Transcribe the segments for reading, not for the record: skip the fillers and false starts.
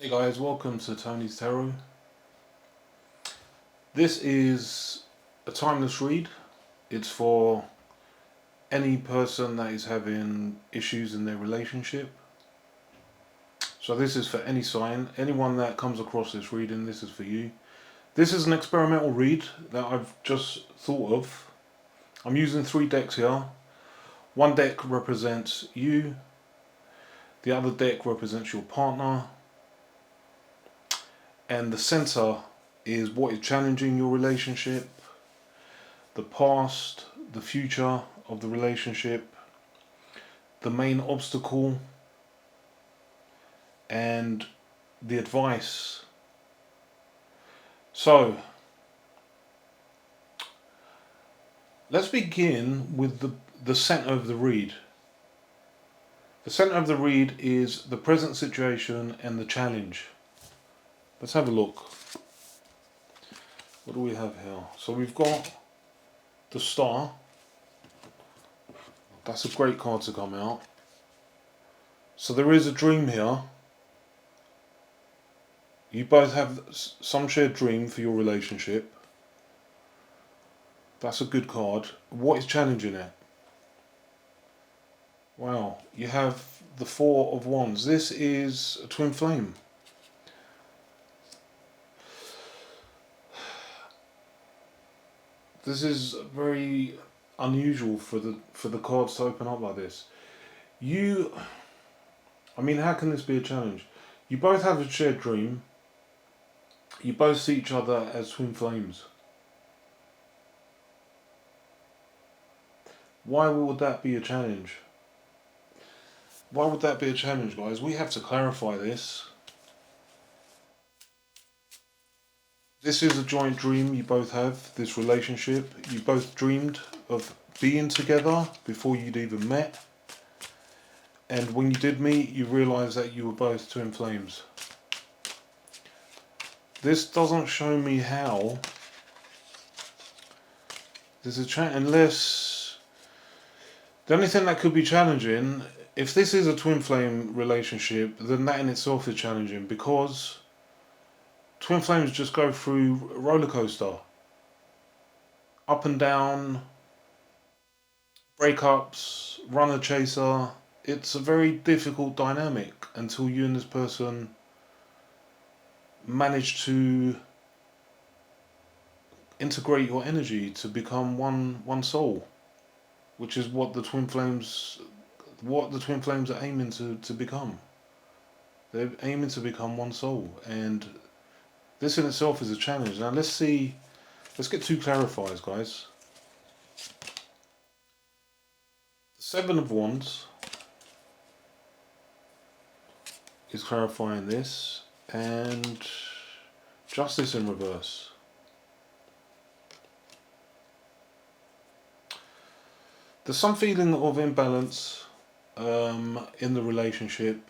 Hey guys, welcome to Tony's Tarot. This is a timeless read. It's for any person that is having issues in their relationship. So this is for any sign. Anyone that comes across this reading, this is for you. This is an experimental read that I've just thought of. I'm using 3 decks here. One deck represents you. The other deck represents your partner. And the center is what is challenging your relationship, the past, the future of the relationship, the main obstacle, and the advice. So, let's begin with the center of the read. The center of the read is the present situation and the challenge. Let's have a look. What do we have here? So we've got the Star. That's a great card to come out. So there is a dream here. You both have some shared dream for your relationship. That's a good card. What is challenging it? Wow, you have the Four of Wands. This is a twin flame. This is very unusual for the cards to open up like this. How can this be a challenge? You both have a shared dream. You both see each other as twin flames. Why would that be a challenge? Why would that be a challenge, guys? We have to clarify this. This is a joint dream you both have, this relationship. You both dreamed of being together before you'd even met. And when you did meet, you realised that you were both twin flames. This doesn't show me how. There's a unless the only thing that could be challenging, if this is a twin flame relationship, then that in itself is challenging because twin flames just go through a roller coaster, up and down, breakups, runner chaser. It's a very difficult dynamic until you and this person manage to integrate your energy to become one soul, which is what the twin flames are aiming to become. They're aiming to become one soul, and this in itself is a challenge. Now let's get 2 clarifiers, guys. The Seven of Wands is clarifying this, and Justice in reverse. There's some feeling of imbalance in the relationship.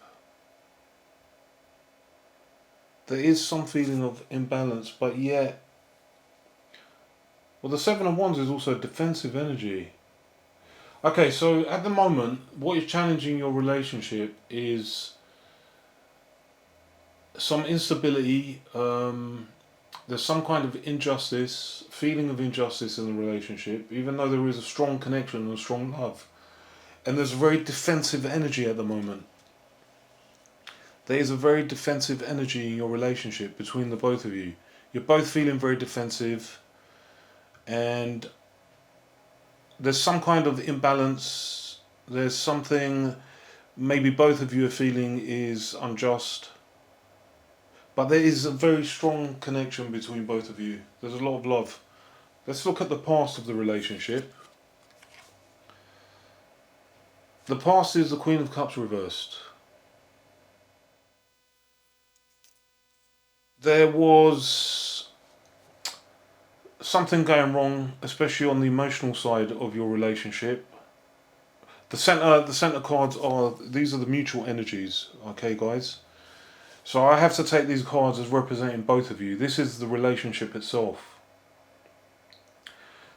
There is some feeling of imbalance, but yet, well, the Seven of Wands is also defensive energy. Okay, so at the moment, what is challenging your relationship is some instability. There's some kind of injustice, feeling of injustice in the relationship, even though there is a strong connection and a strong love. And there's a very defensive energy at the moment. There is a very defensive energy in your relationship between the both of you. You're both feeling very defensive, and there's some kind of imbalance. There's something maybe both of you are feeling is unjust. But there is a very strong connection between both of you. There's a lot of love. Let's look at the past of the relationship. The past is the Queen of Cups reversed. There was something going wrong, especially on the emotional side of your relationship. The center cards these are the mutual energies, okay, guys? So I have to take these cards as representing both of you. This is the relationship itself.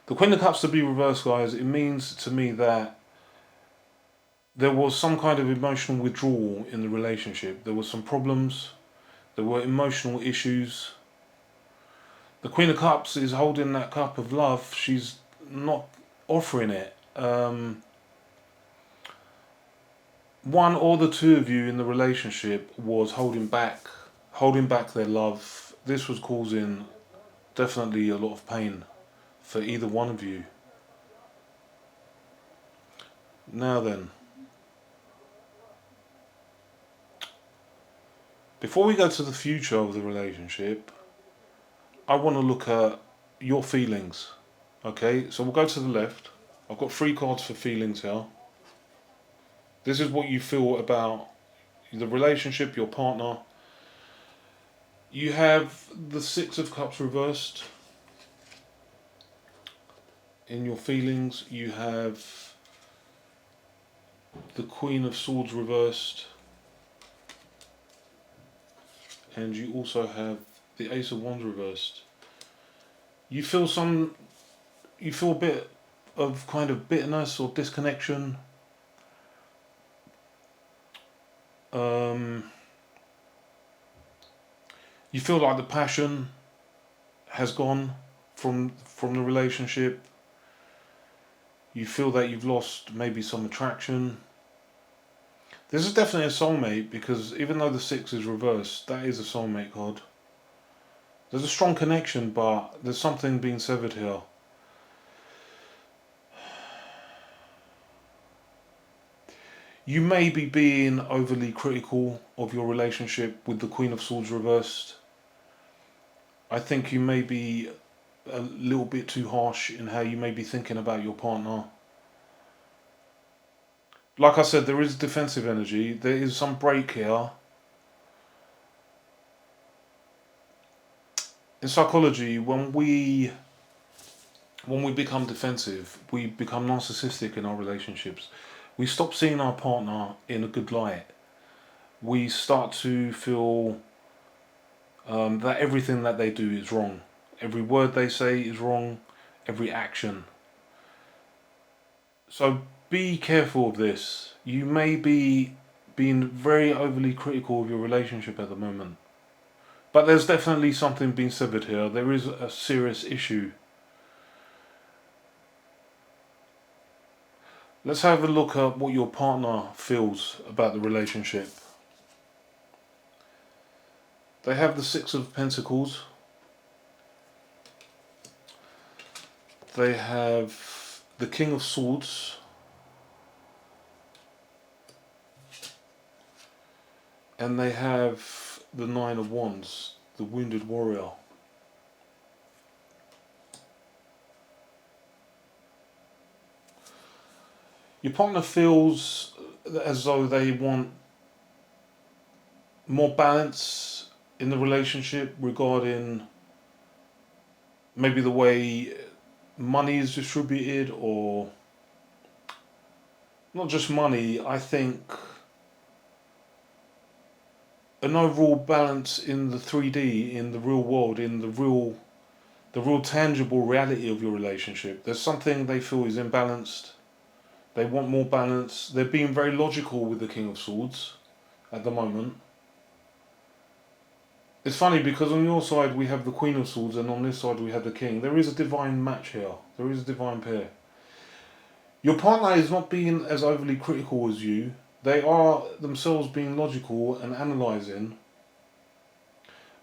The Queen of Cups to be reversed, guys, it means to me that there was some kind of emotional withdrawal in the relationship. There was some problems. There were emotional issues. The Queen of Cups is holding that cup of love. She's not offering it. One or the two of you in the relationship was holding back their love. This was causing definitely a lot of pain for either one of you. Now then, before we go to the future of the relationship, I want to look at your feelings. Okay, so we'll go to the left. I've got 3 cards for feelings here. This is what you feel about the relationship, your partner. You have the 6 of Cups reversed. In your feelings, you have the Queen of Swords reversed. And you also have the Ace of Wands reversed. You feel a bit of kind of bitterness or disconnection. You feel like the passion has gone from the relationship. You feel that you've lost maybe some attraction. This is definitely a soulmate, because even though the 6 is reversed, that is a soulmate card. There's a strong connection, but there's something being severed here. You may be being overly critical of your relationship with the Queen of Swords reversed. I think you may be a little bit too harsh in how you may be thinking about your partner. Like I said, there is defensive energy. There is some break here. In psychology, when we become defensive, we become narcissistic in our relationships. We stop seeing our partner in a good light. We start to feel that everything that they do is wrong. Every word they say is wrong. Every action. So be careful of this. You may be being very overly critical of your relationship at the moment. But there's definitely something being severed here. There is a serious issue. Let's have a look at what your partner feels about the relationship. They have the 6 of Pentacles. They have the King of Swords. And they have the 9 of Wands, the Wounded Warrior. Your partner feels as though they want more balance in the relationship regarding maybe the way money is distributed, or not just money. I think an overall balance in the 3D, in the real world, in the real tangible reality of your relationship. There's something they feel is imbalanced. They want more balance. They're being very logical with the King of Swords at the moment. It's funny because on your side we have the Queen of Swords and on this side we have the King. There is a divine match here. There is a divine pair. Your partner is not being as overly critical as you. They are themselves being logical and analysing.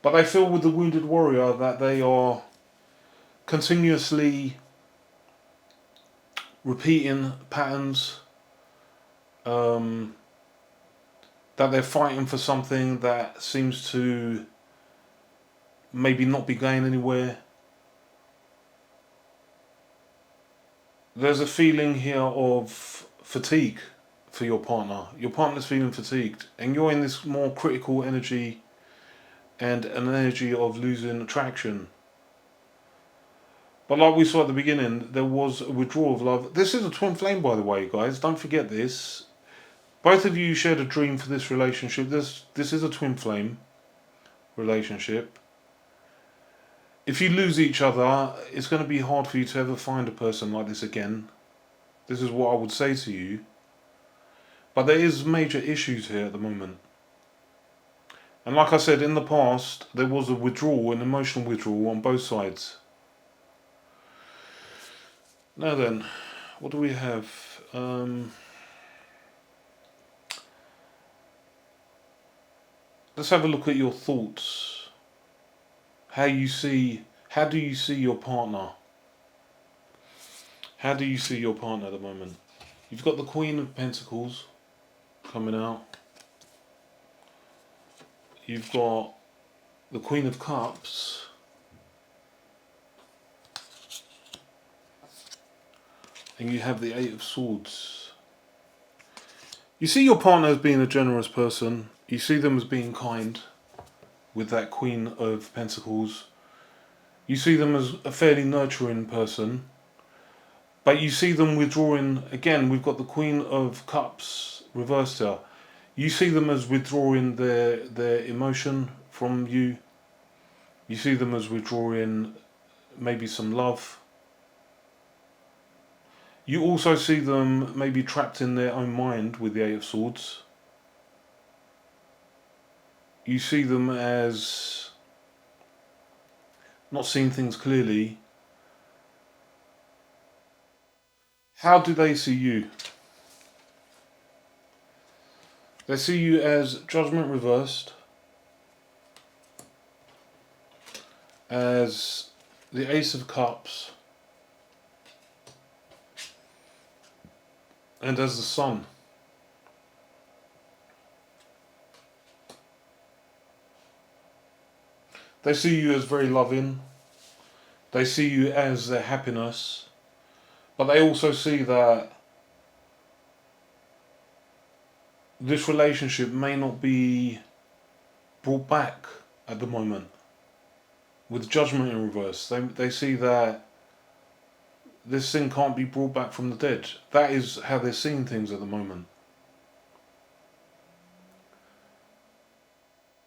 But they feel with the Wounded Warrior that they are continuously repeating patterns. That they're fighting for something that seems to maybe not be going anywhere. There's a feeling here of fatigue for your partner. Your partner's feeling fatigued, and you're in this more critical energy and an energy of losing attraction. But like we saw at the beginning, there was a withdrawal of love. This is a twin flame, by the way, guys. Don't forget this. Both of you shared a dream for this relationship. This is a twin flame relationship. If you lose each other, it's going to be hard for you to ever find a person like this again. This is what I would say to you. But there is major issues here at the moment. And like I said, in the past, there was a withdrawal, an emotional withdrawal on both sides. Now then, what do we have? Let's have a look at your thoughts. How do you see your partner? How do you see your partner at the moment? You've got the Queen of Pentacles coming out. You've got the Queen of Cups. And you have the Eight of Swords. You see your partner as being a generous person. You see them as being kind with that Queen of Pentacles. You see them as a fairly nurturing person. But you see them withdrawing, again, we've got the Queen of Cups reversed here. You see them as withdrawing their emotion from you. You see them as withdrawing maybe some love. You also see them maybe trapped in their own mind with the Eight of Swords. You see them as not seeing things clearly. How do they see you? They see you as Judgment reversed, as the Ace of Cups, and as the Sun. They see you as very loving. They see you as their happiness. But they also see that this relationship may not be brought back at the moment. With Judgment in reverse, they see that this thing can't be brought back from the dead. That is how they're seeing things at the moment.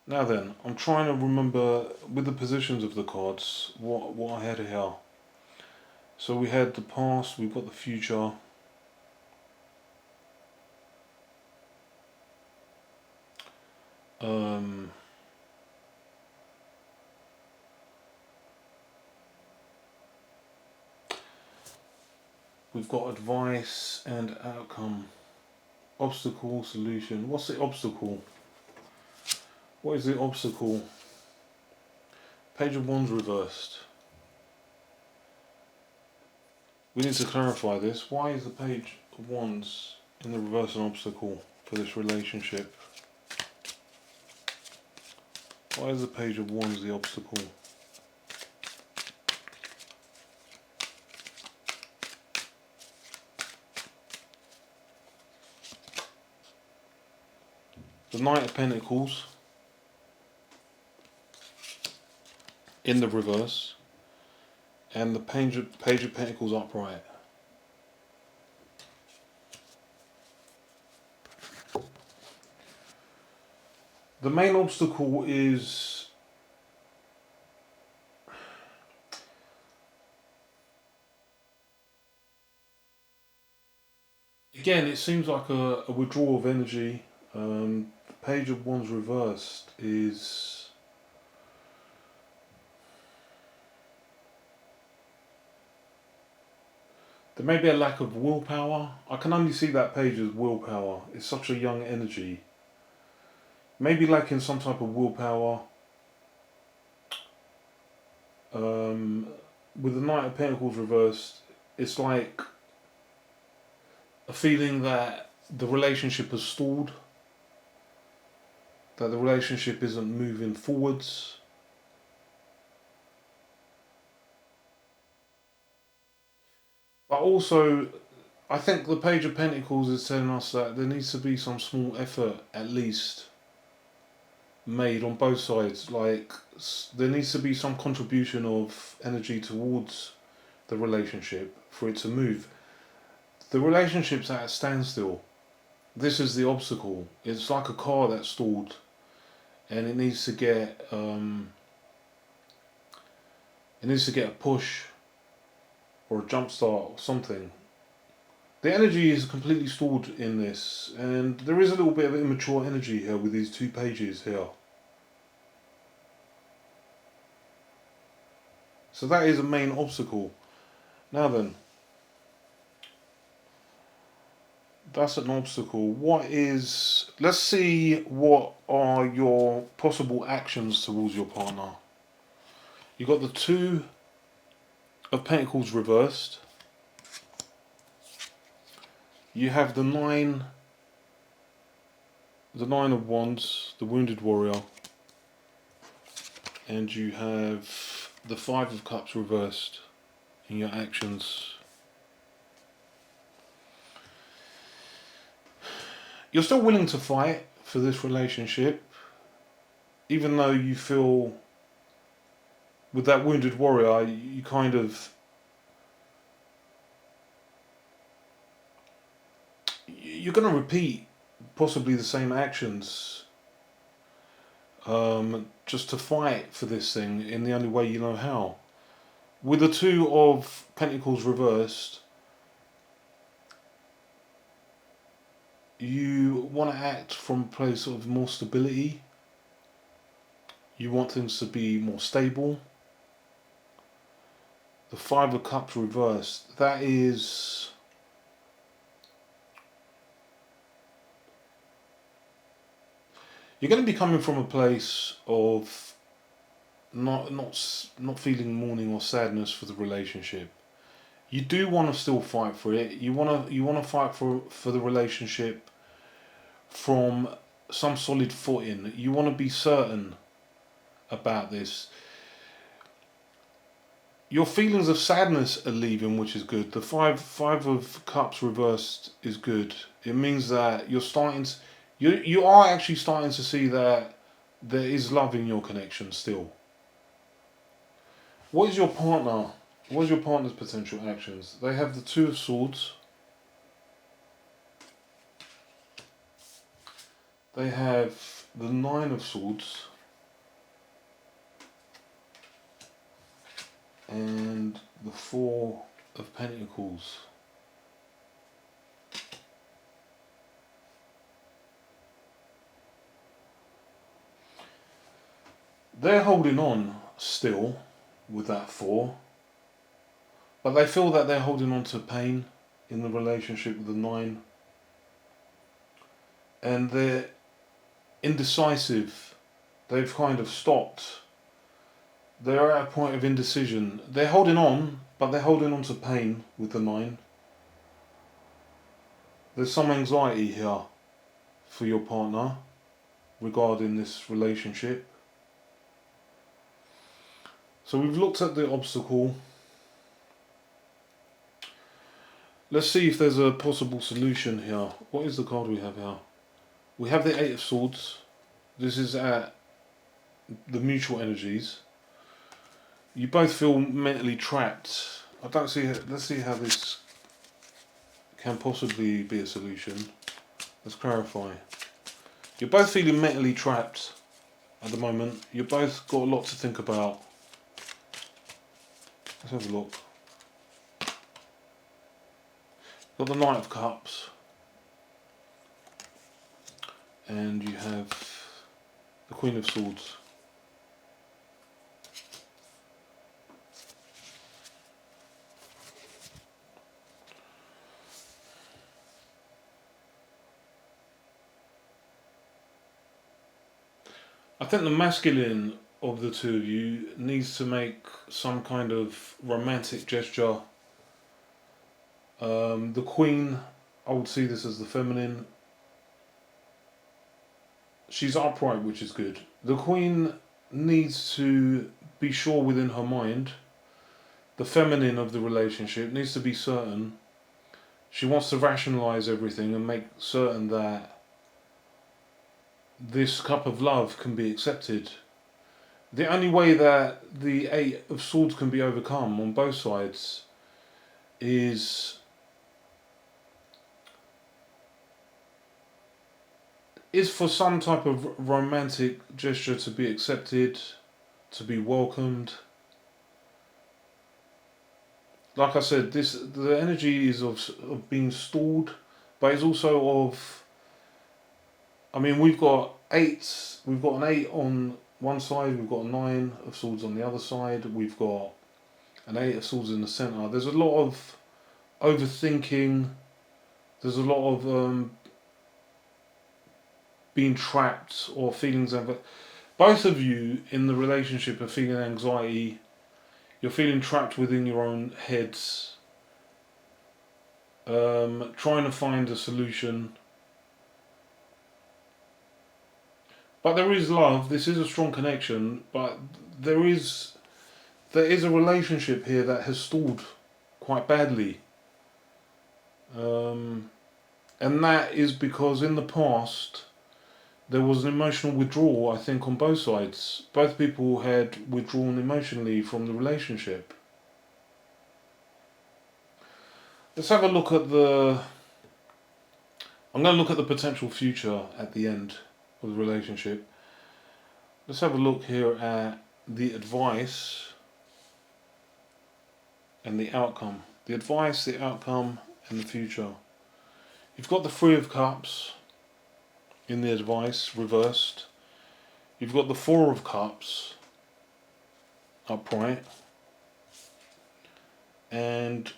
Now then, I'm trying to remember with the positions of the cards what I had here. So we had the past, we've got the future. We've got advice and outcome. Obstacle, solution. What's the obstacle? What is the obstacle? Page of Wands reversed. We need to clarify this. Why is the Page of Wands in the reverse an obstacle for this relationship? Why is the Page of Wands the obstacle? The Knight of Pentacles in the reverse, and the Page of Pentacles upright. The main obstacle is again, it seems like a withdrawal of energy. The Page of Wands reversed is there may be a lack of willpower. I can only see that page as willpower. It's such a young energy. Maybe lacking some type of willpower. With the Knight of Pentacles reversed, it's like a feeling that the relationship has stalled. That the relationship isn't moving forwards. But also, I think the Page of Pentacles is telling us that there needs to be some small effort, at least, made on both sides. Like, there needs to be some contribution of energy towards the relationship for it to move. The relationship's at a standstill. This is the obstacle. It's like a car that's stalled, and it needs to get a push or a jump start or something. The energy is completely stalled in this, and there is a little bit of immature energy here with these two pages here. So that is a main obstacle. Now then, that's an obstacle. Let's see what are your possible actions towards your partner. You got the Two of Pentacles reversed. You have the Nine of Wands, the Wounded Warrior. And you have the Five of Cups reversed in your actions. You're still willing to fight for this relationship, even though you feel with that Wounded Warrior, you kind of, you're going to repeat possibly the same actions just to fight for this thing in the only way you know how. With the Two of Pentacles reversed, you want to act from a place of more stability. You want things to be more stable. The Five of Cups reversed, that is, you're going to be coming from a place of not feeling mourning or sadness for the relationship. You do want to still fight for it. You want to fight for the relationship from some solid footing. You want to be certain about this. Your feelings of sadness are leaving, which is good. The five of Cups reversed is good. It means that you're starting to, you are actually starting to see that there is love in your connection still. What is your partner? What is your partner's potential actions? They have the Two of Swords. They have the Nine of Swords. And the Four of Pentacles. They're holding on still with that Four, but they feel that they're holding on to pain in the relationship with the Nine, and they're indecisive. They've kind of stopped. They're at a point of indecision. They're holding on, but they're holding on to pain with the Nine. There's some anxiety here for your partner regarding this relationship. So we've looked at the obstacle. Let's see if there's a possible solution here. What is the card we have here? We have the Eight of Swords. This is at the mutual energies. You both feel mentally trapped. I don't see it. Let's see how this can possibly be a solution. Let's clarify. You're both feeling mentally trapped at the moment. You've both got a lot to think about. Let's have a look. Got the Knight of Cups. And you have the Queen of Swords. I think the masculine of the two of you needs to make some kind of romantic gesture. The Queen, I would see this as the feminine. She's upright, which is good. The Queen needs to be sure within her mind. The feminine of the relationship needs to be certain. She wants to rationalise everything and make certain that this cup of love can be accepted. The only way that the Eight of Swords can be overcome on both sides is for some type of romantic gesture to be accepted, to be welcomed. Like I said, the energy is of being stalled, but it's also of, I mean, we've got an 8 on one side, we've got a 9 of Swords on the other side, we've got and Eight of Swords in the centre. There's a lot of overthinking. There's a lot of being trapped or feelings of. Both of you in the relationship are feeling anxiety. You're feeling trapped within your own heads. Trying to find a solution. But there is love. This is a strong connection. But there is a relationship here that has stalled quite badly. And that is because in the past there was an emotional withdrawal, I think, on both sides. Both people had withdrawn emotionally from the relationship. Let's have a look at I'm going to look at the potential future at the end of the relationship. Let's have a look here at the advice and the outcome. The advice, the outcome, and the future. You've got the Three of Cups in the advice, reversed. You've got the Four of Cups upright. And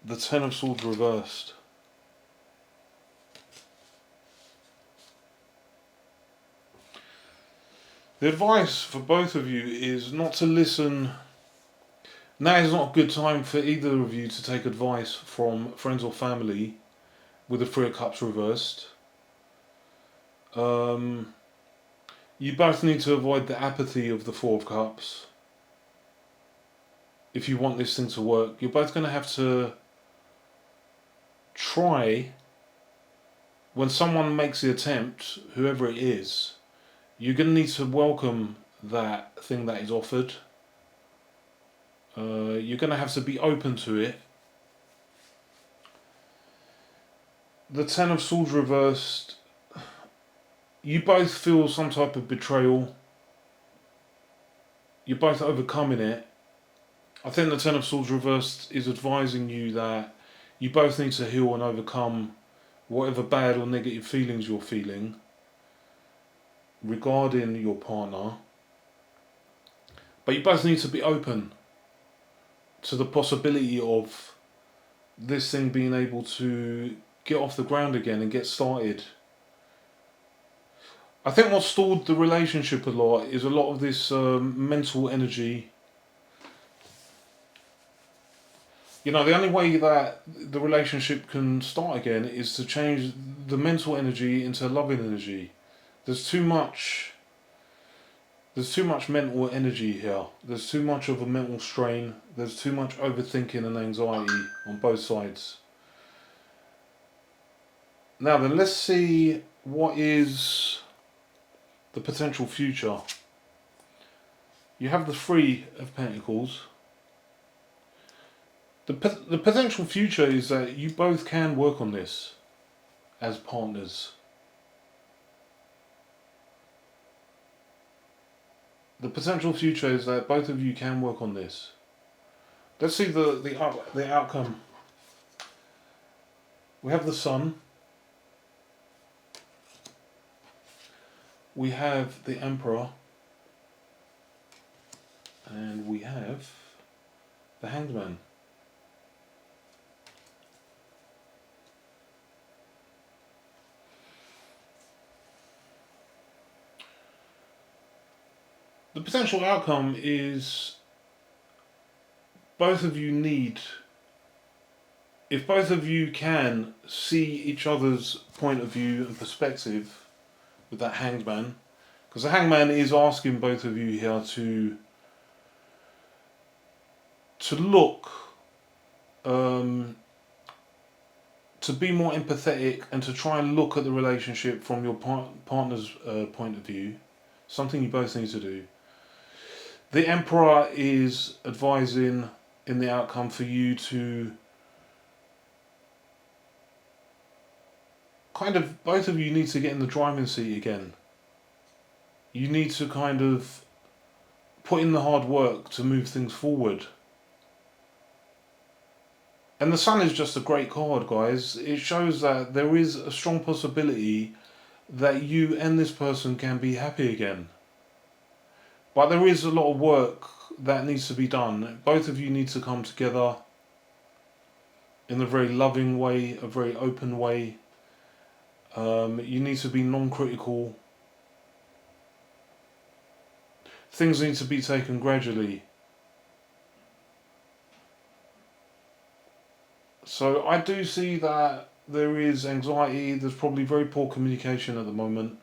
the Ten of Swords reversed. The advice for both of you is not to listen. Now is not a good time for either of you to take advice from friends or family with the Three of Cups reversed. You both need to avoid the apathy of the Four of Cups. If you want this thing to work, you're both going to have to try, when someone makes the attempt, whoever it is, you're going to need to welcome that thing that is offered. You're going to have to be open to it. The Ten of Swords reversed. You both feel some type of betrayal. You're both overcoming it. I think the Ten of Swords reversed is advising you that you both need to heal and overcome whatever bad or negative feelings you're feeling regarding your partner. But you both need to be open to the possibility of this thing being able to get off the ground again and get started. I think what stalled the relationship a lot is a lot of this mental energy. You know, the only way that the relationship can start again is to change the mental energy into loving energy. There's too much mental energy here. There's too much of a mental strain. There's too much overthinking and anxiety on both sides. Now then, let's see what is the potential future. You have the Three of Pentacles. The potential future is that you both can work on this as partners. The potential future is that both of you can work on this. Let's see the outcome. We have the Sun. We have the Emperor. And we have the Hanged Man. The potential outcome is both of you need, if both of you can see each other's point of view and perspective with that Hanged Man, because the Hanged Man is asking both of you here to look, to be more empathetic and to try and look at the relationship from your partner's point of view, something you both need to do. The Emperor is advising in the outcome for you to kind of, both of you need to get in the driving seat again. You need to kind of put in the hard work to move things forward. And the Sun is just a great card, guys. It shows that there is a strong possibility that you and this person can be happy again. But there is a lot of work that needs to be done. Both of you need to come together in a very loving way, a very open way. You need to be non-critical. Things need to be taken gradually. So I do see that there is anxiety, there's probably very poor communication at the moment.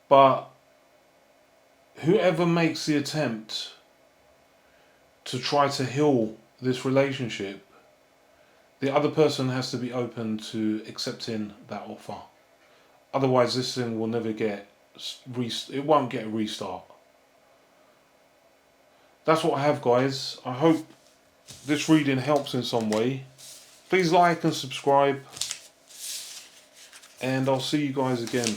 But whoever makes the attempt to try to heal this relationship, the other person has to be open to accepting that offer. Otherwise, this thing will never get, it won't get a restart. That's what I have, guys. I hope this reading helps in some way. Please like and subscribe, and I'll see you guys again.